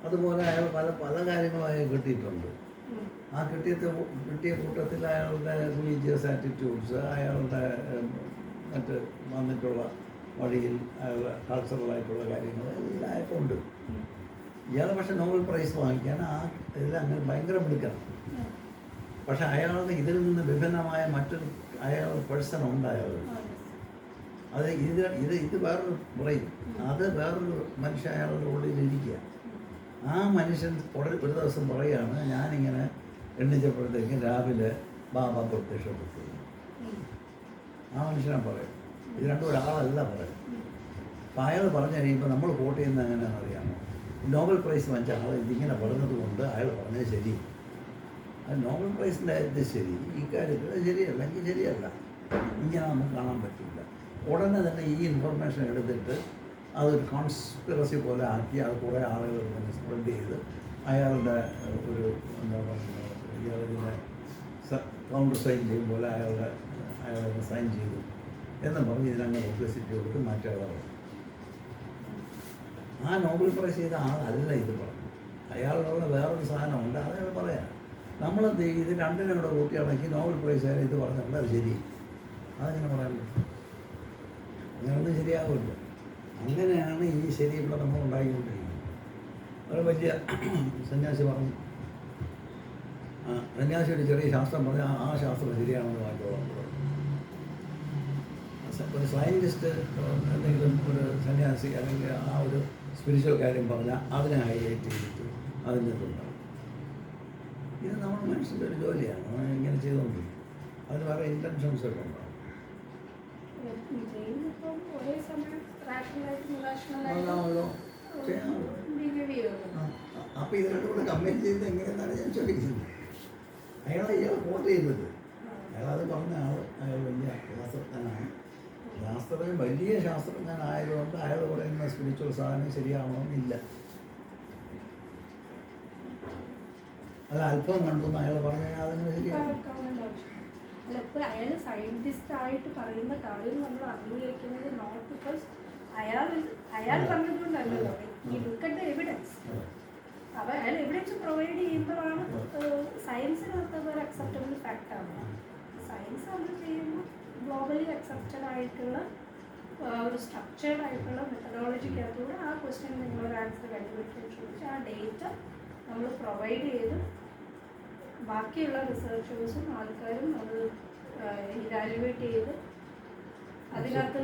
അതുപോലെ അയാൾ പല പല കാര്യങ്ങളും അയാൾ കിട്ടിയിട്ടുണ്ട്. ആ കിട്ടിയ കൂട്ടത്തിൽ അയാളുടെ റിലീജിയസ് ആറ്റിറ്റ്യൂഡ്സ്, അയാളുടെ മറ്റ് വന്നിട്ടുള്ള വഴിയിൽ അയാളുടെ കൾച്ചറലായിട്ടുള്ള കാര്യങ്ങൾ എല്ലാം അയാൾക്കുണ്ട്. ഇയാൾ പക്ഷെ നോബൽ പ്രൈസ് വാങ്ങിക്കാൻ ഇതെല്ലാം അങ്ങനെ ഭയങ്കര മിടുക്കണം. പക്ഷെ അയാളുടെ ഇതിൽ നിന്ന് വിഭിന്നമായ മറ്റൊരു പേഴ്സൺ ഉണ്ട് അയാൾ. അത് ഇത് വേറൊരു പറയും, അത് വേറൊരു മനുഷ്യൻ അയാളുടെ ഉള്ളിലിരിക്കുക. ആ മനുഷ്യൻ ഒരു ദിവസം പറയുകയാണ്, ഞാനിങ്ങനെ എണ്ണിച്ചപ്പോഴത്തേക്കും രാവിലെ ബാബ പ്രത്യക്ഷപ്പെട്ടു. ആ മനുഷ്യനെ പറയും, ഇത് രണ്ടും ഒരാളല്ല പറയും. അപ്പം അയാൾ പറഞ്ഞു കഴിയുമ്പോൾ നമ്മൾ വോട്ട് ചെയ്യുന്നത് എങ്ങനെയാണെന്ന് അറിയാമോ? നോബൽ പ്രൈസ് വാങ്ങിച്ച ആൾ ഇതിങ്ങനെ പറഞ്ഞത് കൊണ്ട് അയാൾ പറഞ്ഞത് ശരി. അത് നോബൽ പ്രൈസിൻ്റെ ഇത് ശരി, ഈ കാര്യത്തിൽ ശരിയല്ല, എങ്കിൽ ശരിയല്ല, ഇങ്ങനെ നമുക്ക് കാണാൻ പറ്റില്ല. ഉടനെ തന്നെ ഈ ഇൻഫർമേഷൻ എടുത്തിട്ട് അതൊരു കോൺസ്പിറസി പോലെ ആക്കി അത് കുറേ ആളുകൾ തന്നെ സ്പ്രെഡ് ചെയ്ത് അയാളുടെ ഒരു എന്താ പറയുക, ഇയാളിതിനെ കൗണ്ടർ സൈൻ ചെയ്യും പോലെ അയാളെ സൈൻ ചെയ്തു എന്ന് പറഞ്ഞ് ഇതിനങ്ങനെ പബ്ലിസിറ്റി കൊടുത്ത് മറ്റൊരാളാണ്. ആ നോബൽ പ്രൈസ് ചെയ്ത ആളല്ല ഇത് പറഞ്ഞു. അയാളുള്ള വേറൊരു സാധനമുണ്ട്, അതയാൾ പറയാം. നമ്മളെന്ത് ചെയ്യും, ഇത് രണ്ടിനും കൂടെ കൂട്ടിയാണെങ്കിൽ നോബൽ പ്രൈസ് ആയാലും ഇത് പറഞ്ഞുകൊണ്ട് അത് ശരി. അതങ്ങനെ പറയാൻ പറ്റും? അങ്ങനെയൊന്നും ശരിയാവില്ല. അങ്ങനെയാണ് ഈ ശരി ഇവിടെ നമ്മൾ ഉണ്ടാക്കിക്കൊണ്ടിരിക്കുന്നത്. ഒരു വലിയ സന്യാസി പറഞ്ഞു, സന്യാസി ഒരു ചെറിയ ശാസ്ത്രം പറഞ്ഞാൽ ആ ശാസ്ത്രം ശരിയാണെന്ന് വാങ്ങിക്കോളാം. ഒരു സയൻറ്റിസ്റ്റ് എന്തെങ്കിലും ഒരു സന്യാസി അല്ലെങ്കിൽ ആ ഒരു സ്പിരിച്വൽ കാര്യം പറഞ്ഞാൽ അതിനെ ഹൈലൈറ്റ് ചെയ്തിട്ട് അതിൻ്റെ ഇതുണ്ടാവും. ഇത് നമ്മൾ മനുഷ്യൻ്റെ ഒരു ജോലിയാണ്, നമ്മൾ ഇങ്ങനെ ചെയ്തുകൊണ്ടിരിക്കും. അതിന് വേറെ ഇൻറ്റൻഷൻസ് ഒക്കെ ഉണ്ടാവും. അപ്പോൾ ഇത് രണ്ടും കൂടെ കമ്പയിൻ ചെയ്ത് എങ്ങനെയെന്നാണ് ഞാൻ ചോദിക്കുന്നത്. ഇയാൾ വോട്ട് ചെയ്യുന്നത്, അയാളത് പറഞ്ഞ അയാൾ വലിയ ശാസ്ത്രജ്ഞനാണ്. ശാസ്ത്രജ്ഞൻ വലിയ ശാസ്ത്രജ്ഞനായതുകൊണ്ട് അയാൾ പറയുന്ന സ്പിരിച്വൽ സാധനം ശരിയാവണമെന്നില്ല. അത് അല്പം കണ്ടെന്ന് അയാൾ പറഞ്ഞാൽ അതിന് ശരിയാണ്. അയാൾ സയന്റിസ്റ്റ് ആയിട്ട് പറയുന്ന കാര്യം നമ്മൾ അംഗീകരിക്കുന്നത് നോട്ട് ബിക്കോസ് അയാൾ പറഞ്ഞതുകൊണ്ടല്ലോ. ഈ ലുക്ക് അറ്റ് ദ എവിഡൻസ്. അപ്പോൾ അയാൾ എവിഡൻസ് പ്രൊവൈഡ് ചെയ്യുമ്പോഴാണ് സയൻസിനകത്ത് ഒരു അക്സെപ്റ്റബിൾ ഫാക്റ്റാണ്. സയൻസ് നമ്മൾ ചെയ്യുമ്പോൾ ഗ്ലോബലി അക്സെപ്റ്റഡ് ആയിട്ടുള്ള ഒരു സ്ട്രക്ചേർഡ് ആയിട്ടുള്ള മെത്തഡോളജിക്കകത്തൂടെ ആ ക്വസ്റ്റ്യൻ നിങ്ങളൊരു ആൻസർ കണ്ടുപിടിക്കാൻ ചോദിച്ച് ആ ഡേറ്റ നമ്മൾ പ്രൊവൈഡ് ചെയ്ത് ബാക്കിയുള്ള റിസർച്ചേഴ്സും ആൾക്കാരും അത് ഇവാലുവേറ്റ് ചെയ്ത് അതിനകത്ത്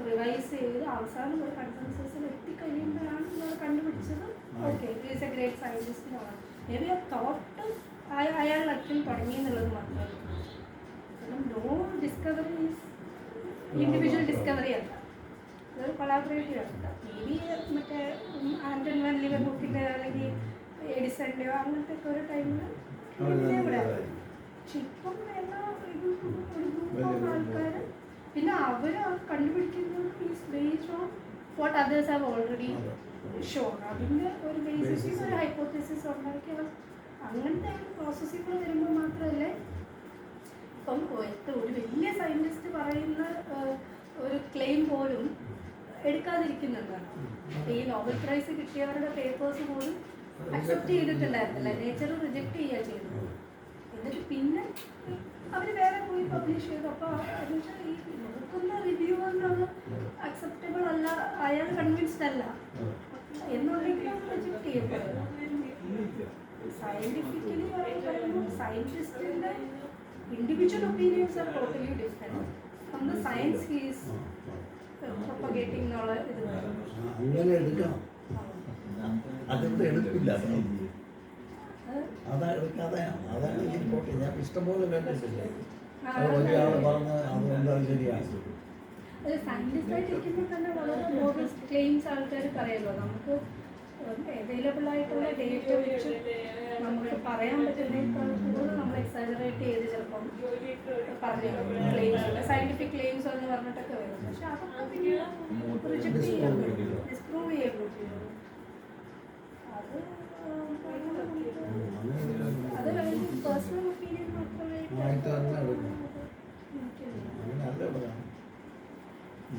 റിവൈസ് ചെയ്ത് അവസാനം ഒരു കൺസെൻസസിൽ എത്തിക്കഴിയുമ്പോഴാണ് നമ്മൾ കണ്ടുപിടിച്ചത് okay is a great scientist എന്നാണ്. മേ ബി ആ തോട്ട് അയാൾ ലക്ഷ്യം തുടങ്ങി എന്നുള്ളത് മാത്രമല്ല. No discovery is individual discovery അല്ല, ഇതൊരു കൊളാബറേറ്റീവ് അല്ല. മേ ബി മറ്റേ ആൻറ്റൺ വാൻ ലിവൻഹുക്കിൻ്റെ അല്ലെങ്കിൽ എഡിസൻ്റെയോ അങ്ങനത്തെ ഒക്കെ ഒരു ടൈമിൽ ഇവിടെ. പക്ഷെ ഇപ്പം എല്ലാ ആൾക്കാർ പിന്നെ അവർ കണ്ടുപിടിക്കുന്നത് is based on what others have already shown. അതിൻ്റെ ഒരു ബേസിസിൽ ഒരു ഹൈപ്പോത്തസിസ് ഉണ്ടാക്കി അങ്ങനത്തെ പ്രോസസ്സിങ്ങൾ വരുമ്പോൾ മാത്രമല്ലേ ഇപ്പം ഒരു വലിയ സയൻറ്റിസ്റ്റ് പറയുന്ന ഒരു ക്ലെയിം പോലും എടുക്കാതിരിക്കുന്നുണ്ടാണ്. ഈ നോബൽ പ്രൈസ് കിട്ടിയവരുടെ പേപ്പേഴ്സ് പോലും അക്സെപ്റ്റ് ചെയ്തിട്ടുണ്ടായിരുന്നില്ല, നേച്ചർ റിജക്റ്റ് ചെയ്യുക ചെയ്തത്. എന്നിട്ട് പിന്നെ അവർ വേറെ പോയി പബ്ലിഷ് ചെയ്തു. അപ്പോൾ എന്നുവെച്ചാൽ ഈ നോക്കുന്ന റിവ്യൂ എന്നുള്ളത് അക്സെപ്റ്റബിൾ അല്ല, അയാൾ കൺവിൻസ്ഡ് അല്ല എന്നുണ്ടെങ്കിൽ അത് റിജക്റ്റ് ചെയ്യപ്പെടും. സയൻറ്റിഫിക്കലി പറയുമ്പോൾ സയൻറ്റിസ്റ്റിൻ്റെ individual opinions are totally different from the science he is propagating എന്നുള്ള ഇത്. അങ്ങനെ എടുക്കണം, അതിവിടെ എടുക്കില്ല. അതാണ് ഇമ്പോർട്ടൻ്റ്. ഞാൻ ഇഷ്ടംപോലെ കേട്ടിട്ടില്ലേ ഒരാൾ പറഞ്ഞ് അതുകൊണ്ടാണ് ശരിയാണ്. സയൻറ്റിസ്റ്റ് ആയിട്ടിരിക്കുമ്പോൾ തന്നെ വളരെ ബോഗസ് ക്ലെയിംസ് ആൾക്കാർ പറയുമല്ലോ. നമുക്ക് അവൈലബിൾ ആയിട്ടുള്ള ഡേറ്റ വെച്ച് നമുക്ക് പറയാൻ പറ്റുന്നതിനേക്കാൾ കൂടുതൽ നമ്മൾ എക്സാജറേറ്റ് ചെയ്ത് ചിലപ്പം പറഞ്ഞു ക്ലെയിംസ് സയൻറ്റിഫിക് ക്ലെയിംസ് എന്ന് പറഞ്ഞിട്ടൊക്കെ വരും. പക്ഷെ അതൊക്കെ പിന്നെ റിജക്റ്റ് ചെയ്യാൻ പറ്റും, ഡിസ്പ്രൂവ് ചെയ്യാൻ പറ്റും. അത് പേഴ്സണൽ ഒപ്പീനിയൻ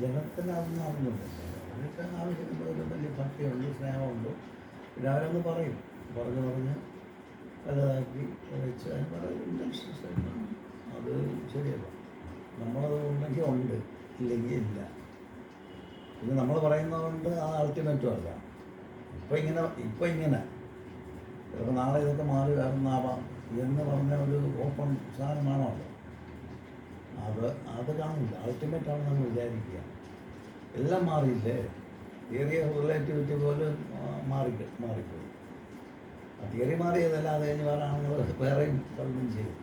ജനത്തിന് അതൊന്നും അറിഞ്ഞില്ല. അവർക്ക് ആവശ്യമുള്ള വലിയ ഭക്തിയുണ്ട്, സ്നേഹമുണ്ട്. പിന്നെ അവരങ്ങ് പറയും, പറഞ്ഞ് വലുതാക്കി വെച്ച് അതിന് പറയുന്നത് ഇൻറ്റൻഷൻസ് ആയിട്ടാണ്. അത് ശരിയല്ല. നമ്മളത് ഉണ്ടെങ്കിൽ ഉണ്ട്, ഇല്ലെങ്കിൽ ഇല്ല. പിന്നെ നമ്മൾ പറയുന്നതുകൊണ്ട് ആ അൾട്ടിമേറ്റും അല്ല. ഇപ്പം ഇങ്ങനെ ചിലപ്പോൾ നാളെ ഇതൊക്കെ മാറി വരുന്നാവാം എന്ന് പറഞ്ഞ ഒരു ഓപ്പൺ സാധനമാണോ അത് കാണില്ല. അൾട്ടിമേറ്റാണ് നമ്മൾ വിചാരിക്കുക. എല്ലാം മാറിയില്ലേ? തിയറി ഓഫ് റിലേറ്റിവിറ്റി പോലും മാറിപ്പോയി. ആ തിയറി മാറിയതല്ല, അത് കഴിഞ്ഞ് വേറെ ആളുകൾ വേറെയും പലതും ചെയ്തു.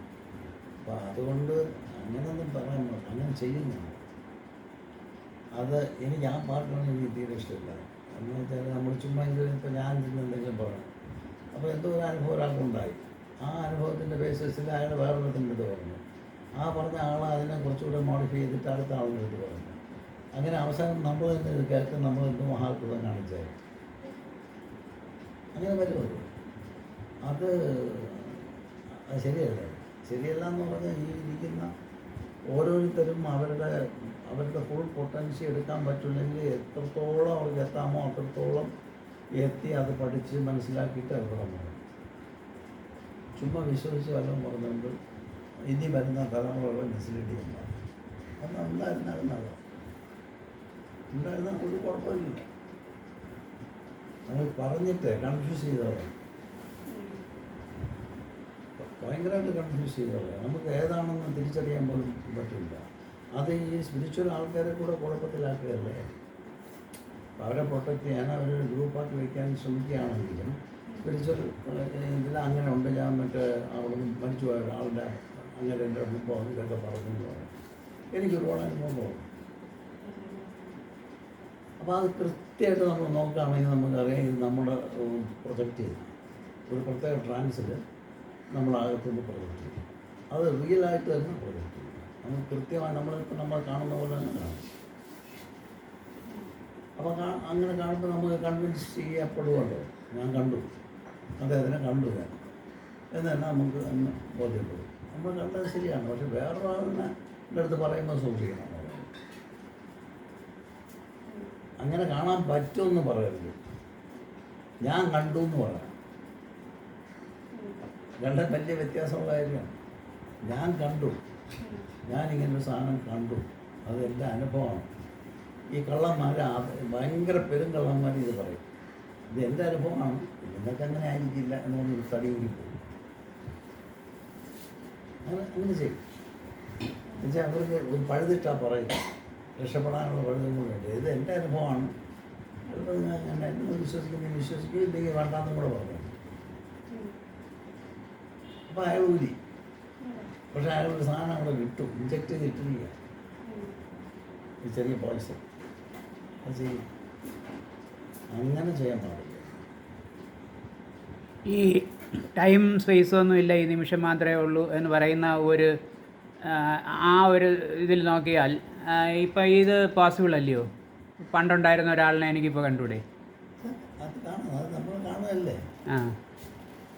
അപ്പോൾ അതുകൊണ്ട് അങ്ങനെയൊന്നും പറയാൻ അങ്ങനെ ചെയ്യുന്നു. അത് എനിക്ക് ആ പാർട്ടിയാണ് എനിക്ക് തീരെ ഇഷ്ടമില്ല. എന്ന് വെച്ചാൽ നമ്മൾ ചുമ്മാ ഇപ്പോൾ ഞാൻ എന്തെങ്കിലും പറയണം, അപ്പോൾ എന്തോ ഒരു അനുഭവം ഒരാൾക്കുണ്ടായി. ആ അനുഭവത്തിൻ്റെ ബേസിസിൽ അയാൾ വേറൊരിടത്തിൻ്റെ അടുത്ത് പറഞ്ഞു. ആ പറഞ്ഞ ആൾ അതിനെ കുറച്ചുകൂടെ മോഡിഫൈ ചെയ്തിട്ട് അടുത്ത ആളിൻ്റെ അടുത്ത് പറഞ്ഞു. അങ്ങനെ അവസാനം നമ്മൾ തന്നെ ഇത് കേട്ട് നമ്മൾ എന്തോ മഹാത്ഭുതം കാണിച്ചാൽ അങ്ങനെ വരുമല്ലോ. അത് ശരിയല്ല. ശരിയല്ല എന്ന് പറഞ്ഞാൽ ഈ ഇരിക്കുന്ന ഓരോരുത്തരും അവരുടെ ഫുൾ പൊട്ടൻഷ്യൽ എടുക്കാൻ പറ്റില്ലെങ്കിൽ എത്രത്തോളം അവർക്ക് എത്താമോ അത്രത്തോളം എത്തി അത് പഠിച്ച് മനസ്സിലാക്കിയിട്ട് അവർ പറഞ്ഞു. ചുമ്മാ വിശ്വസിച്ച് വല്ലതും പറഞ്ഞുകൊണ്ട് ഇനി വരുന്ന തലമുറകളെ മിസ്ലീഡ് ചെയ്യുന്നതാണ്. അന്ന് ഉണ്ടായിരുന്ന ഒരു കുഴപ്പമില്ല. നമ്മൾ പറഞ്ഞിട്ട് കൺഫ്യൂസ് ചെയ്തോളാം, ഭയങ്കരമായിട്ട് കൺഫ്യൂസ് ചെയ്തോളാം. നമുക്ക് ഏതാണെന്ന് തിരിച്ചറിയാൻ പോലും പറ്റില്ല. അത് ഈ സ്പിരിച്വൽ ആൾക്കാരെ കൂടെ കുഴപ്പത്തിലാക്കുകയല്ലേ. അവരെ പ്രൊട്ടക്റ്റ് ചെയ്യാൻ അവരൊരു ഗ്രൂപ്പാക്കി വയ്ക്കാൻ ശ്രമിക്കുകയാണെങ്കിലും സ്പിരിച്വൽ ഇതിൽ അങ്ങനെ ഉണ്ട്. ഞാൻ അവിടെ നിന്ന് മരിച്ചു പോയ ഒരാളുടെ അങ്ങനെ എൻ്റെ അനുഭവം ഇതൊക്കെ പറഞ്ഞു പറയാം. എനിക്കൊരുപാട് അനുഭവം തോന്നും. അപ്പോൾ അത് കൃത്യമായിട്ട് നമ്മൾ നോക്കുകയാണെങ്കിൽ നമുക്കറിയാം ഇത് നമ്മുടെ പ്രൊജക്റ്റ് ചെയ്യും. ഒരു പ്രത്യേക ട്രാൻസിൽ നമ്മളകത്തുനിന്ന് പ്രൊജക്റ്റ് ചെയ്യും. അത് റിയലായിട്ട് തന്നെ പ്രൊജക്റ്റ് ചെയ്യും. നമ്മൾ കൃത്യമായി നമ്മൾ കാണുന്ന പോലെ തന്നെ കാണും. അപ്പോൾ അങ്ങനെ കാണുമ്പോൾ നമുക്ക് കൺവിൻസ് ചെയ്യപ്പെടുമല്ലോ. ഞാൻ കണ്ടു, അദ്ദേഹത്തിനെ കണ്ടു ഞാൻ എന്ന് തന്നെ നമുക്ക് അന്ന് ബോധ്യപ്പെടും. നമ്മൾ കണ്ടത് ശരിയാണ്. പക്ഷെ വേറൊരാളിനെ എൻ്റെ അടുത്ത് പറയുമ്പോൾ സൂക്ഷിക്കണം. അങ്ങനെ കാണാൻ പറ്റുമെന്ന് പറയരുത്. ഞാൻ കണ്ടു എന്ന് പറയാം. രണ്ടും വലിയ വ്യത്യാസമുള്ള കാര്യമാണ്. ഞാൻ കണ്ടു, ഞാനിങ്ങനൊരു സാധനം കണ്ടു, അത് എൻ്റെ അനുഭവമാണ്. ഈ കള്ളന്മാർ ഭയങ്കര പെരുങ്കള്ളന്മാർ ഇത് പറയും, ഇത് എൻ്റെ അനുഭവമാണ്, നിങ്ങൾക്ക് അങ്ങനെ ആയിരിക്കില്ല എന്ന് പറഞ്ഞൊരു തടി കൂടിപ്പോകും. അങ്ങനെ ചെയ്യും. എന്നുവെച്ചാൽ അവർക്ക് ഒരു പഴുതിട്ടാ പറയും, രക്ഷപ്പെടാനുള്ള പഴുതും കൂടെ ഉണ്ട്. ഇത് എൻ്റെ അനുഭവമാണ്, ഞാൻ എന്നെ വിശ്വസിക്കും, ഇല്ലെങ്കിൽ വേണ്ടാന്നും കൂടെ പറഞ്ഞു. അപ്പോൾ അയാൾ ഊരി. പക്ഷെ അയാളൊരു സാധനം അവിടെ കിട്ടും, ഇഞ്ചക്ട് ചെയ്തിട്ടില്ല, ഈ ചെറിയ പോയ്സൺ. അത് ചെയ്യും. അങ്ങനെ ചെയ്യാൻ പാടില്ല. ഈ ടൈം സ്പേസൊന്നും ഇല്ല, ഈ നിമിഷം മാത്രമേ ഉള്ളൂ എന്ന് പറയുന്ന ആ ഒരു ഇതിൽ നോക്കിയാൽ ഇപ്പം ഇത് പോസിബിൾ അല്ലയോ? പണ്ടുണ്ടായിരുന്ന ഒരാളിനെ എനിക്കിപ്പോൾ കണ്ടൂടെ? അത് കാണും, അത് നമ്മൾ കാണുമല്ലേ.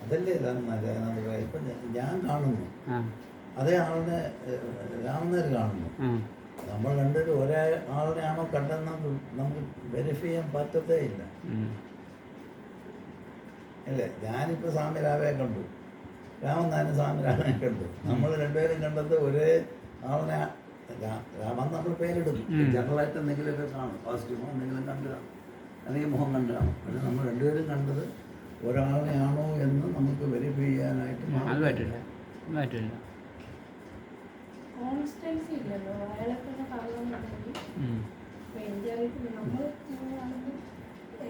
അതല്ലേ ഇപ്പം ഞാൻ കാണുന്നു, അതേ ആളിനെ രാമനേർ കാണുന്നു. നമ്മൾ രണ്ടുപേരും ഒരേ ആളിനെയാണോ കണ്ടെന്ന് നമുക്ക് വെരിഫൈ ചെയ്യാൻ പറ്റത്തേ ഇല്ല അല്ലേ. ഞാനിപ്പോൾ സ്വാമിരാവയെ കണ്ടു, രാമനാഥൻ സ്വാമിരാവനെ കണ്ടു. നമ്മൾ രണ്ടുപേരും കണ്ടത് ഒരേ ആളിനെ. രാമൻ നമ്മൾ പേരിടും, ജനറലായിട്ട് എന്തെങ്കിലുമൊക്കെ കാണും, പോസിറ്റീവോ എന്തെങ്കിലും കണ്ടു കാണും, അല്ലെങ്കിൽ മുഖം കണ്ടു കാണും. പക്ഷെ നമ്മൾ രണ്ടുപേരും കണ്ടത് ഒരാളെയാണോ എന്ന് നമുക്ക് വെരിഫൈ ചെയ്യാനായിട്ട് പറ്റില്ല. കോൺസ്റ്റൻസി ഇല്ലല്ലോ അയാളെ തന്നെ പറയുന്നുണ്ടെങ്കിൽ. എൻ്റെ അറിയത്തില്ല, നമ്മൾ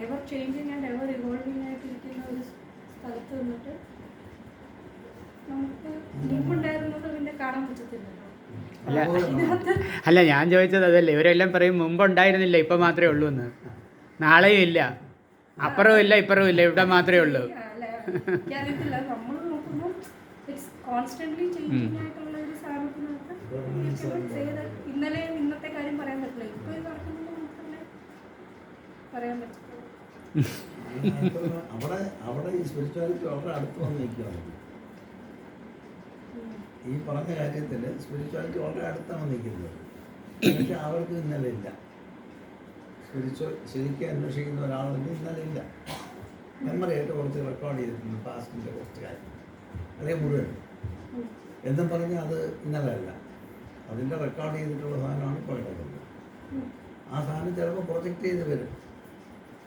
ever changing and ever evolving ആയിട്ടിരിക്കുന്ന ഒരു സ്ഥലത്ത് നിന്നിട്ട് നമുക്ക് മുമ്പുണ്ടായിരുന്നത് പിന്നെ കാണാൻ പറ്റത്തില്ലല്ലോ. അല്ല, ഞാൻ ചോദിച്ചത് അതല്ലേ. ഇവരെല്ലാം പറയും മുമ്പുണ്ടായിരുന്നില്ല, ഇപ്പം മാത്രമേ ഉള്ളൂ എന്ന്. നാളെയും ഇല്ല, അപ്പുറവും ഇല്ല, ഇപ്പുറവും ഇല്ല, ഇവിടെ മാത്രമേ ഉള്ളൂ. എനിക്കറിയത്തില്ല, നമ്മൾ നോക്കുമ്പോൾ ഇറ്റ്സ് കോൺസ്റ്റന്റ്ലി ചേഞ്ചിങ് ആയിട്ടുള്ള ഒരു സാധനത്തിനകത്ത് ഇന്നലെ ഇന്നത്തെ കാര്യം പറയാൻ പറ്റില്ല. ഇപ്പോൾ ഇത് നടക്കുന്നത് നമുക്ക് പറയാൻ പറ്റില്ല. അവിടെ ഈ സ്പിരിച്വാലിറ്റി വളരെ അടുത്ത് വന്നിരിക്കുകയാണ്. ഈ പറഞ്ഞ കാര്യത്തിൽ സ്പിരിച്വാലിറ്റി വളരെ അടുത്താണ് നിൽക്കുന്നത്. പക്ഷെ അവർക്ക് ഇന്നലെ ഇല്ല. സ്പിരിച്വൽ ശരിക്കും അന്വേഷിക്കുന്ന ഒരാളുണ്ട്, ഇന്നലെ ഇല്ല. മെമ്മറി ആയിട്ട് കുറച്ച് റെക്കോർഡ് ചെയ്തിട്ടുണ്ട് പാസ്റ്റിൻ്റെ കുറച്ച് കാര്യം, അല്ലെങ്കിൽ മുഴുവൻ എന്നും പറഞ്ഞ് അത് ഇന്നലെ അല്ല, അതിൻ്റെ റെക്കോർഡ് ചെയ്തിട്ടുള്ള സാധനമാണ് ഇപ്പോൾ കിടക്കുന്നത്. ആ സാധനം ചിലപ്പോൾ പ്രൊജക്റ്റ് ചെയ്ത് വരും.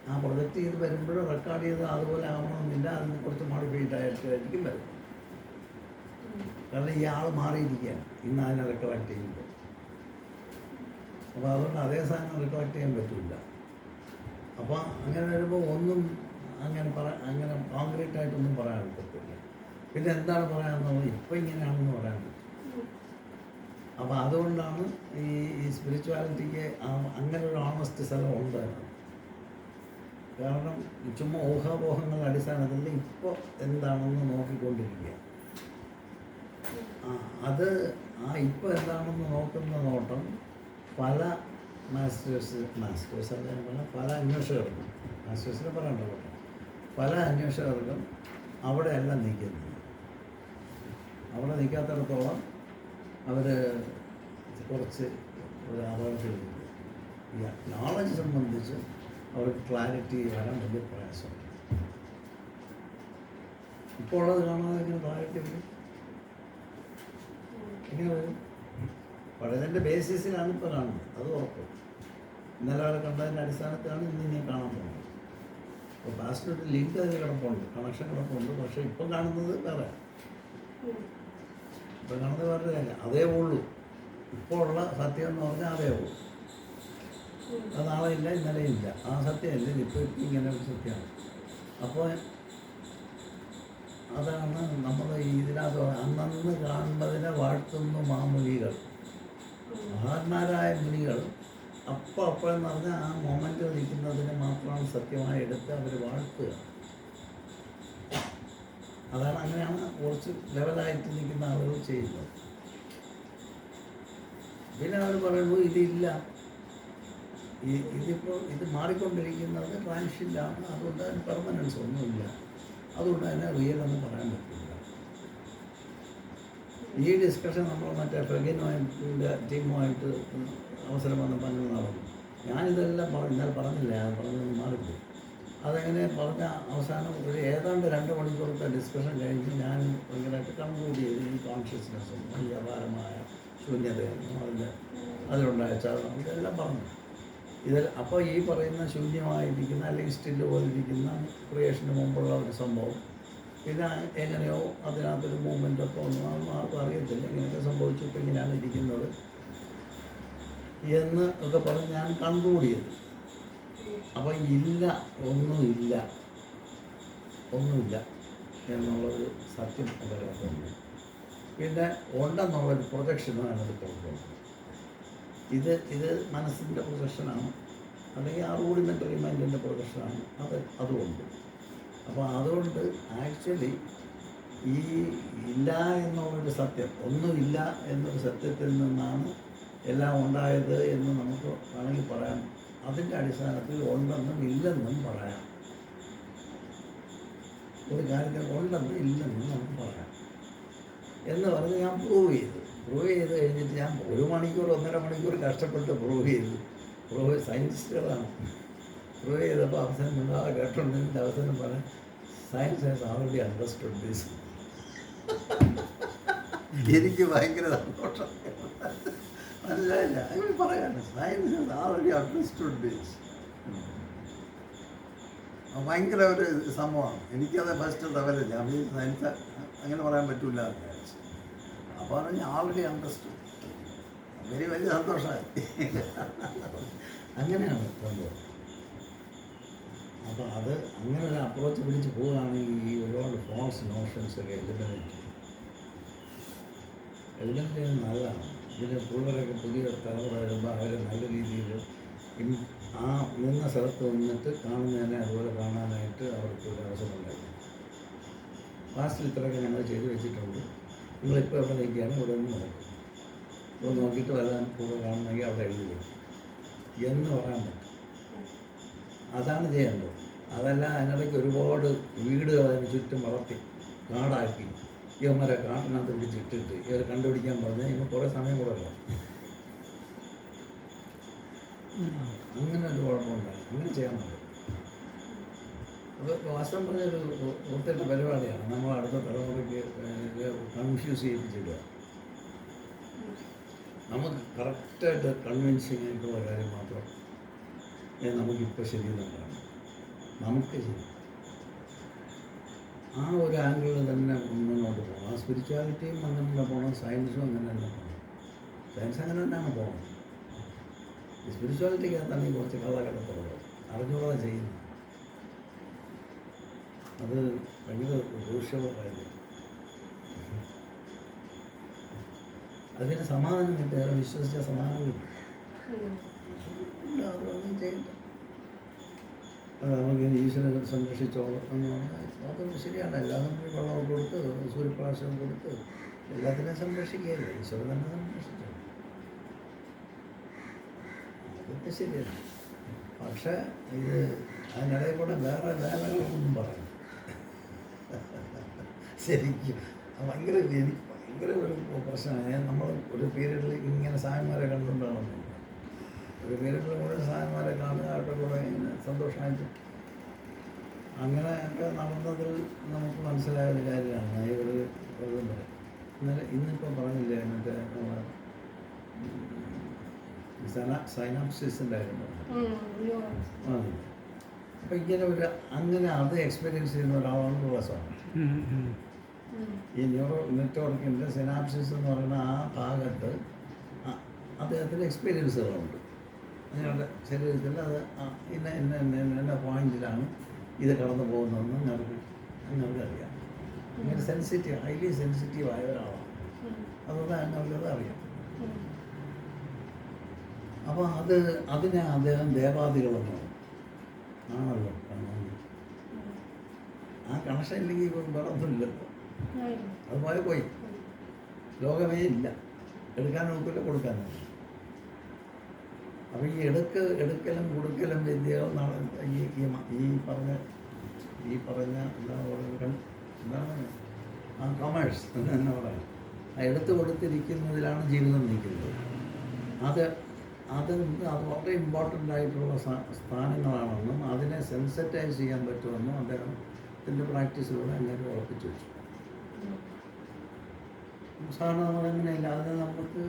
ആ പ്രൊജക്റ്റ് ചെയ്ത് വരുമ്പോഴും റെക്കോർഡ് ചെയ്ത് അതുപോലെ ആവണമെന്നില്ല, അതിന് കുറച്ച് മോഡിഫൈഡ് ആയിട്ടായിരിക്കും വരും. കാരണം ഈ ആൾ മാറിയിരിക്കുകയാണ് ഇന്ന് അതിനെ റെക്കോർഡ് ചെയ്യുമ്പോൾ. അപ്പോൾ അതുകൊണ്ട് അതേ സാധനം റെക്കോർഡ് ചെയ്യാൻ പറ്റില്ല. അപ്പോൾ അങ്ങനെ വരുമ്പോൾ ഒന്നും അങ്ങനെ കോൺക്രീറ്റ് ആയിട്ടൊന്നും പറയാൻ പറ്റില്ല. പിന്നെ എന്താണ് പറയാമെന്നുള്ളത് ഇപ്പം ഇങ്ങനെയാണെന്ന് പറയാൻ പറ്റും. അപ്പോൾ അതുകൊണ്ടാണ് ഈ സ്പിരിച്വാലിറ്റിക്ക് അങ്ങനെ ഒരു ഓണസ്റ്റ് സ്ഥലം ഉണ്ട്. കാരണം ചുമ്മാ ഊഹാപോഹങ്ങളുടെ അടിസ്ഥാനത്തിൽ ഇപ്പോൾ എന്താണെന്ന് നോക്കിക്കൊണ്ടിരിക്കുക. അത് ഇപ്പോൾ എന്താണെന്ന് നോക്കുന്ന നോട്ടം പല മാസ്റ്റേഴ്സ് അല്ലെങ്കിൽ പല അന്വേഷകർക്കും, മാസ്റ്റേഴ്സിനെ പറയണ്ടല്ലോ, പല അന്വേഷകർക്കും അവിടെയല്ല നിൽക്കുന്നത്. അവിടെ നിൽക്കാത്തിടത്തോളം അവർ കുറച്ച് ഒരു അപകടത്തിലുണ്ട്. ഈ നോളജ് സംബന്ധിച്ച് അവർക്ക് ക്ലാരിറ്റി വരാൻ വലിയ പ്രയാസമുണ്ട്. ഇപ്പോൾ ഉള്ളത് കാണാതെ എങ്ങനെ ക്ലാരിറ്റി വരും? എങ്ങനെ വരും? പഴയതിൻ്റെ ബേസിസിലാണ് ഇപ്പോൾ കാണുന്നത്, അത് ഉറപ്പ്. ഇന്നലെ അവിടെ കണ്ടതിൻ്റെ അടിസ്ഥാനത്തിലാണ് ഇന്ന് ഞാൻ കാണാൻ പോകുന്നത്. അപ്പോൾ പാസ്റ്റിനൊരു ലിങ്ക് അതിൽ കിടപ്പുണ്ട്, കണക്ഷൻ കിടപ്പുണ്ട്. പക്ഷേ ഇപ്പം കാണുന്നത് വേറെ, ഇപ്പം കാണുന്നത് വേറെ തന്നെ. അതേ ഉള്ളൂ, ഇപ്പോൾ ഉള്ള സത്യം എന്ന് പറഞ്ഞാൽ അതേ ഉള്ളൂ. അത് നാളെ ഇല്ല, ഇന്നലെ ഇല്ല. ആ സത്യമല്ല, ഇപ്പോൾ ഇങ്ങനെ ഒരു സത്യമാണ്. അപ്പോൾ അതാണ് നമ്മൾ ഇതിനകത്ത് അന്നന്ന് കാണുന്നതിനെ വാഴ്ത്തുന്നു മാമുനികൾ. മഹാന്മാരായ മുനികൾ അപ്പോഴെന്ന് പറഞ്ഞാൽ ആ മൊമെൻറ്റ് നിൽക്കുന്നതിനെ മാത്രമാണ് സത്യമായി എടുത്ത് അവർ വാഴ്ത്തുക. അതാണ്, അങ്ങനെയാണ് കുറച്ച് ലെവലായിട്ട് നിൽക്കുന്ന ആളുകൾ ചെയ്യുന്നത്. പിന്നെ അവർ പറയുന്നു ഇതില്ല, ഇതിപ്പോൾ ഇത് മാറിക്കൊണ്ടിരിക്കുന്നത് ട്രാൻഷ്യൻ്റാണ്, അതുകൊണ്ട് അതിന് പെർമനൻസ് ഒന്നുമില്ല, അതുകൊണ്ട് തന്നെ റിയൽ എന്ന് പറയാൻ പറ്റില്ല. ഈ ഡിസ്കഷൻ നമ്മൾ മറ്റേ ഫെഗിനുമായിട്ട് ടീമുമായിട്ട് അവസരം വന്നപ്പോൾ അങ്ങനെ നടന്നു. ഞാനിതെല്ലാം ഇന്നലെ പറഞ്ഞില്ല, പറഞ്ഞൊന്ന് മാറിപ്പോയി. അതെങ്ങനെ പറഞ്ഞ അവസാനം ഒരു ഏതാണ്ട് 2 മണിക്കൂറത്തെ ഡിസ്കഷൻ കഴിഞ്ഞ് ഞാൻ ഭയങ്കരമായിട്ട് കൺക്ലൂഡ് ചെയ്ത് ഈ കോൺഷ്യസ്നെസ്സും ഈ അപാരമായ ശൂന്യതയെന്നും അതിലുണ്ടായ ചലനം ഇതെല്ലാം പറഞ്ഞു. അപ്പോൾ ഈ പറയുന്ന ശൂന്യമായിരിക്കുന്ന അല്ലെങ്കിൽ സ്റ്റില്ല് പോലിരിക്കുന്ന ക്രിയേഷന് മുമ്പുള്ള ഒരു സംഭവം, പിന്നെ എങ്ങനെയോ അതിനകത്തൊരു മൂവ്മെൻ്റൊക്കെ ഒന്നും ആർക്കും അറിയത്തില്ല, ഇങ്ങനെയൊക്കെ സംഭവിച്ചു, ഇപ്പോൾ ഇങ്ങനെയാണ് ഇരിക്കുന്നത് എന്ന് ഒക്കെ പറഞ്ഞ് ഞാൻ കൺക്ലൂഡ് ചെയ്തു. അപ്പോൾ ഇല്ല, ഒന്നുമില്ല എന്നുള്ളൊരു സത്യം അതിനകത്തുണ്ട്. പിന്നെ ഉണ്ടെന്നുള്ളൊരു പ്രൊജക്ഷനും അതിനകത്ത് കൊടുക്കുന്നുണ്ട്. ഇത് മനസ്സിൻ്റെ പ്രൊജക്ഷനാണ്, അല്ലെങ്കിൽ ആ റൂഡിമെൻ്ററി മൈൻഡിൻ്റെ പ്രൊജക്ഷനാണ്, അതുകൊണ്ട്. അപ്പോൾ അതുകൊണ്ട് ആക്ച്വലി ഈ ഇല്ല എന്നുള്ളൊരു സത്യം, ഒന്നുമില്ല എന്നൊരു സത്യത്തിൽ നിന്നാണ് എല്ലാം ഉണ്ടായത് എന്ന് നമുക്ക് വേണമെങ്കിൽ പറയാം. അതിൻ്റെ അടിസ്ഥാനത്തിൽ ഉണ്ടെന്നും ഇല്ലെന്നും പറയാം. ഒരു കാര്യത്തിൽ ഉണ്ടെന്നും ഇല്ലെന്നും നമുക്ക് പറയാം എന്ന് പറഞ്ഞ് ഞാൻ പ്രൂവ് ചെയ്ത് കഴിഞ്ഞിട്ട് ഞാൻ 1 മണിക്കൂർ 1.5 മണിക്കൂർ കഷ്ടപ്പെട്ട് പ്രൂവ് ചെയ്തു. സയൻറ്റിസ്റ്റുകളാണ് പ്രൂവ് ചെയ്തപ്പോൾ അവസാനം ഉണ്ടാകാതെ കേട്ടോണ്ടെങ്കിൽ അവസാനം പറയാം, science has already understood this. എനിക്ക് ഭയങ്കര സന്തോഷം, മനസ്സിലായില്ല. അങ്ങനെ പറയാണ്, science has already understood this. ഭയങ്കര ഒരു സംഭവമാണ്. എനിക്കത് ഫസ്റ്റ് ലെവലില്ല. ഞാൻ സയൻസ് അങ്ങനെ പറയാൻ പറ്റില്ല എന്ന് വിചാരിച്ചു. അപ്പോൾ പറഞ്ഞാൽ ആൾറെഡി അണ്ടർസ്റ്റുഡ്. വലിയ സന്തോഷമായി. അങ്ങനെയാണ് സംഭവം. അപ്പോൾ അത് അങ്ങനെ ഒരു അപ്രോച്ച് പിടിച്ച് പോവുകയാണെങ്കിൽ ഈ ഒരുപാട് ഫോൾസ് നോഷൻസ് ഒക്കെ എലിമിനേറ്റ് ചെയ്യുന്നത് നല്ലതാണ്. ഇതിന് പിള്ളേരൊക്കെ പുതിയ തലമുറ വരുമ്പോൾ അവർ നല്ല രീതിയിൽ ആ നിന്ന സ്ഥലത്ത് നിന്നിട്ട് കാണുന്നതിനെ അതുപോലെ കാണാനായിട്ട് അവർക്ക് ഒരു അവസരം ഉണ്ടായിരുന്നു. ലാസ്റ്റിൽ ഇത്രയൊക്കെ ഞങ്ങൾ ചെയ്തു വെച്ചിട്ടുണ്ട്, നിങ്ങളിപ്പോൾ എവിടെ നിൽക്കുകയാണ് ഇവിടെ നിന്ന് നോക്കും, ഇവിടെ നോക്കിയിട്ട് വരാൻ കൂടെ കാണുന്നെങ്കിൽ അവിടെ എഴുതി വയ്ക്കും എന്ന് പറയാൻ പറ്റും. അതാണ് ചെയ്യേണ്ടത്. അതല്ല അതിനിടയ്ക്ക് ഒരുപാട് വീടുകൾ അതിന് ചുറ്റും വളർത്തി കാടാക്കി ഇവന്മാരെ കാട്ടിനകത്ത് പിടിച്ചിട്ടിട്ട് ഇവർ കണ്ടുപിടിക്കാൻ പറഞ്ഞാൽ ഇവ കുറേ സമയം കൂടെ അങ്ങനെ ഒരു കുഴപ്പമുണ്ടായി. അങ്ങനെ ചെയ്യാൻ പറ്റും. അത് വാസ്തവം പറഞ്ഞൊരു ഒത്തിരി പരിപാടിയാണ് നമ്മൾ അടുത്ത തലമുറയ്ക്ക് കൺഫ്യൂസ് ചെയ്യിപ്പിച്ചിടുക. നമുക്ക് കറക്റ്റായിട്ട് കൺവിൻസിങ് ആയിട്ടുള്ള കാര്യം മാത്രം നമുക്കിപ്പോൾ ശരിയെന്നുള്ളതാണ്. നമുക്ക് ശരി ആ ഒരു ആംഗിളിൽ തന്നെ മുന്നോട്ട് പോകണം. ആ സ്പിരിച്വാലിറ്റിയും അങ്ങനെ തന്നെ പോകണം, സയൻസും അങ്ങനെ തന്നെ പോകണം. സയൻസ് അങ്ങനെ തന്നെയാണ് പോകണം. ഈ സ്പിരിച്വാലിറ്റിക്കകത്താണ് ഈ കുറച്ച് കള്ളക്കടത്തുള്ളത് അറിഞ്ഞുകൂടാതെ ചെയ്യുന്നത്. അത് ഭയങ്കര ദൂഷ്യമായിരുന്നു. അത് പിന്നെ സമാധാനം കിട്ടുക, വിശ്വസിച്ച സമാധാനം കിട്ടും. അതൊന്നും ചെയ്യണ്ട, നമുക്ക് ഈശ്വരനെ സംരക്ഷിച്ചോളാം എന്ന് പറഞ്ഞാൽ അതൊന്നും ശരിയാണ്. എല്ലാവരും വെള്ളം കൊടുത്ത് സൂര്യപ്രകാശം കൊടുത്ത് എല്ലാത്തിനെയും സംരക്ഷിക്കുകയല്ലേ, ഈശ്വരൻ തന്നെ സംരക്ഷിച്ചോളൂ. അതൊക്കെ ശരിയാണ്. പക്ഷേ ഇത് അതിനിടയിൽ കൂടെ വേറെ ഒന്നും പറയണം. ശരിക്കും ഭയങ്കര ഒരു പ്രശ്നമാണ്. നമ്മൾ ഒരു പീരീഡിൽ ഇങ്ങനെ സായന്മാരെ കണ്ടുകൊണ്ടാണ്, ഒരു പീരീഡിൽ മുഴുവൻ സായന്മാരെ കാണുക, അവരുടെ കൂടെ ഇങ്ങനെ സന്തോഷമായിട്ട് അങ്ങനെയൊക്കെ നടന്നതിൽ നമുക്ക് മനസ്സിലായ ഒരു കാര്യമാണ്. ഈ ഒരു ഇന്നലെ ഇന്നിപ്പം പറഞ്ഞില്ലേ മറ്റേ സൈനാപ്സിസിൻ്റെ കാര്യം പറഞ്ഞു. അപ്പം ഇങ്ങനെ അങ്ങനെ അത് എക്സ്പീരിയൻസ് ചെയ്യുന്ന ഒരാളാണ് രസമാണ്. ഈ ന്യൂറോ നെറ്റ്വർക്കിൻ്റെ സിനാപ്സിസ് എന്ന് പറയുന്ന ആ ഭാഗത്ത് അദ്ദേഹത്തിൻ്റെ എക്സ്പീരിയൻസുകളുണ്ട്. നിങ്ങളുടെ ശരീരത്തിൽ അത് ഇന്ന പോയിന്റിലാണ് ഇത് കടന്നു പോകുന്നതെന്ന് നിങ്ങൾക്ക് അറിയാം. ഇങ്ങനെ സെൻസിറ്റീവ്, ഹൈലി സെൻസിറ്റീവ് ആയ ഒരാളാണ്. അതുകൊണ്ട് ഞങ്ങൾക്കത് അറിയാം. അപ്പോൾ അതിനെ അദ്ദേഹം ദേവാദികളെന്ന് ആണല്ലോ കാണുന്നത്. ആ കണക്ഷൻ ഇല്ലെങ്കിൽ വേറെ ഒന്നുമില്ലല്ലോ. അതുപോലെ പോയി ലോകമേ ഇല്ല, എടുക്കാനും നോക്കില്ല, കൊടുക്കാനും. അപ്പോൾ ഈ എടുക്കലും കൊടുക്കലും വിദ്യകൾ ഈ പറഞ്ഞ എന്താണ് ആ കൊമേഴ്സ് എന്ന് പറയാം. ആ എടുത്തു കൊടുത്തിരിക്കുന്നതിലാണ് ജീവിതം നിൽക്കുന്നത്. അത് വളരെ ഇമ്പോർട്ടൻ്റ് ആയിട്ടുള്ള സ്ഥാനങ്ങളാണെന്നും അതിനെ സെൻസിറ്റൈസ് ചെയ്യാൻ പറ്റുമെന്നും അദ്ദേഹത്തിൻ്റെ പ്രാക്ടീസിലൂടെ അങ്ങനെ ഉറപ്പിച്ചു വെച്ചു. സാധാരണ നമ്മളെങ്ങനെയല്ല, അതിനെ നമുക്ക്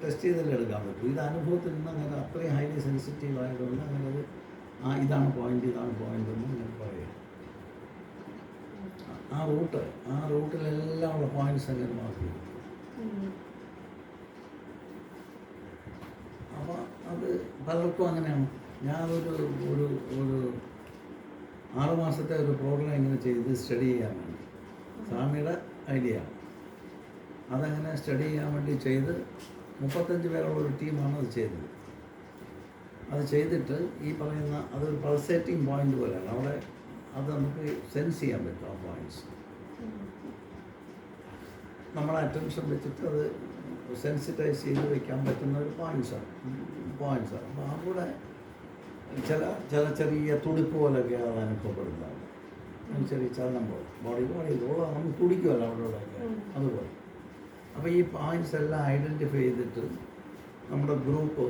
ടെസ്റ്റ് ചെയ്തല്ലേ എടുക്കാൻ പറ്റും. ഇത് അനുഭവത്തിൽ നിന്ന് അങ്ങനെ അത്രയും ഹൈലി സെൻസിറ്റീവ് ആയതുകൊണ്ട് അങ്ങനെ ഒരു ഇതാണ് പോയിന്റ് എന്ന് ഞാൻ പറയാം. ആ റൂട്ടിലെല്ലാം ഉള്ള പോയിന്റ്സ് അങ്ങനെ മാർക്ക് ചെയ്യും. അപ്പോൾ അത് പലർക്കും അങ്ങനെയാണ്. ഞാനൊരു 6 മാസത്തെ ഒരു പ്രോഗ്രാം ഇങ്ങനെ ചെയ്ത് സ്റ്റഡി ചെയ്യാൻ വേണ്ടി, സ്വാമിയുടെ ഐഡിയ അതങ്ങനെ സ്റ്റഡി ചെയ്യാൻ വേണ്ടി ചെയ്ത് 35 പേരുള്ള ഒരു ടീമാണ് അത് ചെയ്തത്. അത് ചെയ്തിട്ട് ഈ പറയുന്ന അതൊരു പൾസേറ്റിംഗ് പോയിന്റ് പോലെയാണ്. അവിടെ അത് നമുക്ക് സെൻസ് ചെയ്യാൻ പറ്റും. ആ പോയിന്റ്സ് നമ്മളെ അറ്റൻഷൻ വെച്ചിട്ട് അത് സെൻസിറ്റൈസ് ചെയ്ത് വയ്ക്കാൻ പറ്റുന്ന ഒരു പോയിന്റ്സാണ്. അപ്പോൾ അവിടെ ചെറിയ തുടിപ്പ് പോലെയൊക്കെ അത് അനുഭവപ്പെടുന്നതാണ്. ചെറിയ ചലനം പോലെ ബോഡി ഇതോളം നമുക്ക് തുടിക്കുമല്ലോ അവിടെയൊക്കെ അതുപോലെ. അപ്പോൾ ഈ പോയിന്റ്സ് എല്ലാം ഐഡൻറ്റിഫൈ ചെയ്തിട്ട് നമ്മുടെ ഗ്രൂപ്പ്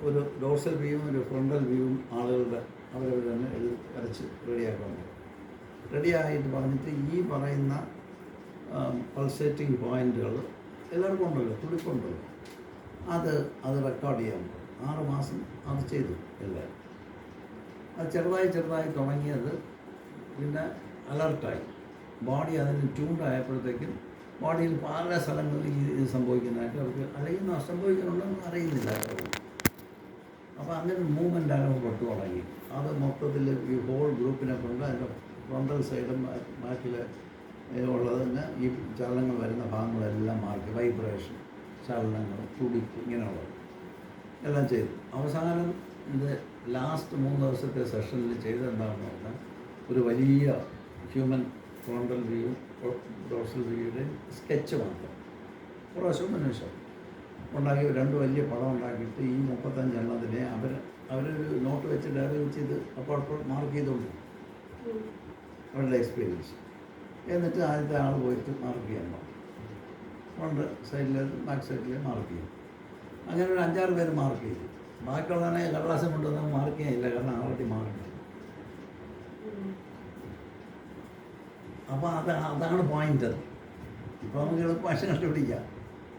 ഒരു ഡോർസൽ വ്യൂവും ഒരു ഫ്രണ്ടൽ വ്യൂവും ആളുകളുടെ അവരവർ തന്നെ വരച്ച് റെഡിയായിട്ട് പറഞ്ഞിട്ട് ഈ പറയുന്ന പൾസേറ്റിംഗ് പോയിന്റുകൾ എല്ലാവർക്കും ഉണ്ടല്ലോ, തുടിപ്പുണ്ടല്ലോ, അത് റെക്കോർഡ് ചെയ്യാൻ 6 മാസം അത് ചെയ്തു എല്ലാവരും. അത് ചെറുതായി തുടങ്ങിയത് പിന്നെ അലർട്ടായി. ബോഡി അതിന് ട്യൂൺഡായപ്പോഴത്തേക്കും ബോഡിയിൽ പല സ്ഥലങ്ങളിൽ ഇത് സംഭവിക്കുന്നതായിട്ട് അവർക്ക് അല്ലെങ്കിൽ സംഭവിക്കുന്നുണ്ടെന്ന് അറിയുന്നില്ല. അപ്പോൾ അങ്ങനെ മൂവ്മെൻ്റ് അനുഭവപ്പെട്ടു തുടങ്ങി. അത് മൊത്തത്തിൽ ഈ ഹോൾ ഗ്രൂപ്പിനെ കൊണ്ട് അതിൻ്റെ ഫ്രണ്ടൽ സൈഡും ബാക്കിൽ ഉള്ളതിന് ഈ ചലനങ്ങൾ വരുന്ന ഭാഗങ്ങളെല്ലാം മാർക്ക്, വൈബ്രേഷൻ, ചലനങ്ങൾ, തുടിപ്പ്, ഇങ്ങനെയുള്ളത് എല്ലാം ചെയ്തു. അവസാനം ഇത് ലാസ്റ്റ് 3 ദിവസത്തെ സെഷനിൽ ചെയ്തെന്താണെന്ന് പറഞ്ഞാൽ ഒരു വലിയ ഹ്യൂമൻ ഫ്രോണ്ടൽ വ്യൂ ഡോർസൽ വ്യൂയുടെ സ്കെച്ച് മാത്രം പ്രാവശ്യം മനുഷ്യർ ഉണ്ടാക്കി 2 വലിയ പടം ഉണ്ടാക്കിയിട്ട് ഈ 35 എണ്ണത്തിനെ അവരൊരു നോട്ട് വെച്ച് ഡയറി വെച്ച് ഇത് അപ്പോൾ മാർക്ക് ചെയ്തുകൊണ്ട് അവരുടെ എക്സ്പീരിയൻസ്. എന്നിട്ട് ആദ്യത്തെ ആൾ പോയിട്ട് മാർക്ക് ചെയ്യണം. ഫ്രണ്ട് സൈഡിൽ ബാക്ക് സൈഡിൽ മാർക്ക് ചെയ്യും. അങ്ങനെ ഒരു 5-6 പേര് മാർക്ക് ചെയ്തു. ബാക്കിയുള്ളവനെ കടലാസം കൊണ്ടൊന്നും മാർക്ക് ചെയ്യാനില്ല, കാരണം ആൾറെഡി മാർക്ക്. അപ്പോൾ അതാണ് പോയിന്റ്. ഇപ്പോൾ നമുക്ക് എളുപ്പഭാഷ കണ്ടുപിടിക്കാം,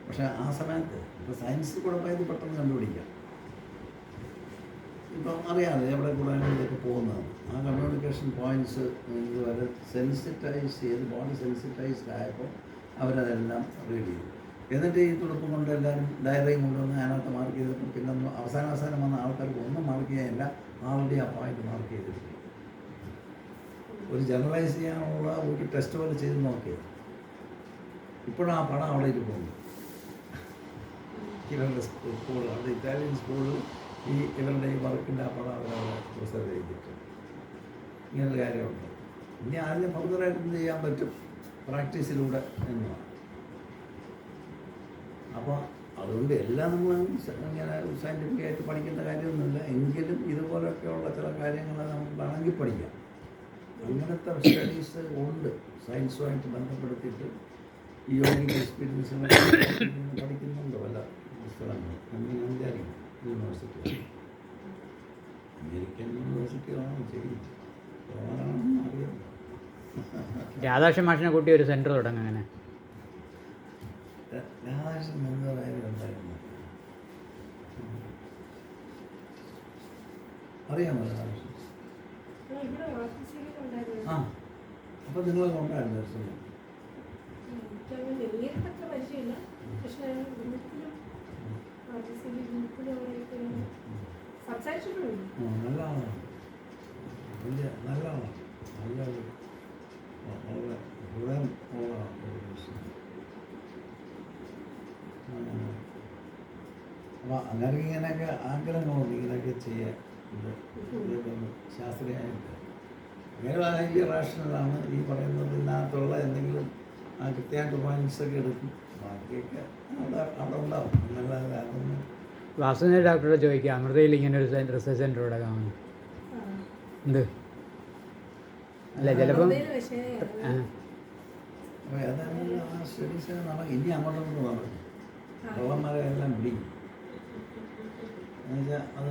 പക്ഷേ ആ സമയത്ത് ഇപ്പോൾ സയൻസിൽ കൂടെ പോയത് പെട്ടെന്ന് കണ്ടുപിടിക്കാം. ഇപ്പം അറിയാമല്ലോ എവിടെ കൂടെ ഇതൊക്കെ പോകുന്നത്. ആ കമ്മ്യൂണിക്കേഷൻ പോയിൻറ്റ്സ് ഇതുവരെ സെൻസിറ്റൈസ് ചെയ്ത് ബോഡി സെൻസിറ്റൈസ്ഡ് ആയപ്പോൾ അവരതെല്ലാം റീഡ് ചെയ്തു. എന്നിട്ട് ഈ തുടുപ്പം കൊണ്ട് എല്ലാവരും ഡയറിയും കൊണ്ടുവന്ന് അതിനകത്ത് മാർക്ക് ചെയ്തിട്ട് പിന്നെ അവസാനം വന്ന ആൾക്കാർക്ക് ഒന്നും മാർക്ക് ചെയ്യാനില്ല, ആൾറെഡി ആ പോയിന്റ് മാർക്ക് ചെയ്തിട്ടുണ്ട്. ഒരു ജനറലൈസ് ചെയ്യാനുള്ള ഒരു ടെസ്റ്റ് പോലെ ചെയ്ത് നോക്കിയത്. ഇപ്പോഴും ആ പടം അവിടെ ഇരിപ്പുണ്ട്. ഇവരുടെ സ്കൂൾ, അവിടെ ഇറ്റാലിയൻ സ്കൂളിൽ ഈ ഇവരുടെ ഈ വർക്കിൻ്റെ ആ പടം അവരവിടെ പ്രിസർവ് ചെയ്തിട്ടുണ്ട്. ഇങ്ങനൊരു കാര്യമുണ്ട്. ഇനി ആദ്യം ഫർദറായിട്ട് എന്ത് ചെയ്യാൻ പറ്റും, പ്രാക്ടീസിലൂടെ എന്നതാണ്. അപ്പോൾ അതുകൊണ്ട് എല്ലാം നമ്മൾ ഇങ്ങനെ സയൻറ്റിഫിക്കായിട്ട് പഠിക്കേണ്ട കാര്യമൊന്നുമില്ല. എങ്കിലും ഇതുപോലൊക്കെയുള്ള ചില കാര്യങ്ങൾ നമുക്ക് വേണമെങ്കിൽ പഠിക്കാം. അങ്ങനത്തെ സ്റ്റഡീസ് ഉണ്ട് സയൻസുമായിട്ട് ബന്ധപ്പെടുത്തിയിട്ട്. ഈ യോഗിക് എക്സ്പീരിയൻസ് പഠിക്കുന്നുണ്ട് പല സ്ഥലങ്ങൾ. എന്ന് ഞാൻ വിചാരിക്കും യൂണിവേഴ്സിറ്റി, അമേരിക്കൻ യൂണിവേഴ്സിറ്റികളാണ് ചെയ്യുന്നത്. അറിയാം. രാധാകൃഷ്ണൻ മാഷിനെ കൂട്ടി ഒരു സെൻറ്റർ തുടങ്ങും. അങ്ങനെ രാധാകൃഷ്ണൻ എന്നതായാലും ഉണ്ടായിരുന്നു. അറിയാമോ രാധാകൃഷ്ണൻ? ആ, അപ്പോൾ നിങ്ങളൊക്കെ ഉണ്ടായിരുന്നു ദർശനം. നേരിട്ടത്ര പരിചയമില്ല, പക്ഷേ സംസാരിച്ചിട്ടുണ്ട്. നല്ല ആളാണ്, വലിയ നല്ല ആളാണ്, നല്ലൊരു വളരെ ഹൃദയം ഉള്ള ഒരു മനുഷ്യൻ. അപ്പോൾ അങ്ങനെ ഇങ്ങനെയൊക്കെ ആഗ്രഹങ്ങളുണ്ട്, ഇങ്ങനെയൊക്കെ ചെയ്യാൻ. ഇതൊന്ന് ശാസ്ത്രീയമായിട്ട് അങ്ങനെ ഭയങ്കര റാഷണലാണ് ഈ പറയുന്നതിനകത്തുള്ള എന്തെങ്കിലും കൃത്യമായിട്ട് പോയിൻറ്റ്സൊക്കെ എടുക്കും. ബാക്കിയൊക്കെ അവിടെ ഉണ്ടാവും. എന്നല്ലാതെ അതൊന്നും. വാസുദേവ ഡോക്ടറോട് ചോദിക്കുക, അമൃതയിൽ ഇങ്ങനെ ഒരു റിസർച്ച് സെൻറ്റർ തുടങ്ങാമെന്ന്. എന്ത് അല്ല ചിലപ്പം ഏതായാലും ആ സ്റ്റഡീസ് ഇനി അങ്ങോട്ടൊന്നും നടക്കും. കള്ളന്മാരെ എല്ലാം പിടിക്കും. എന്നുവെച്ചാൽ അത്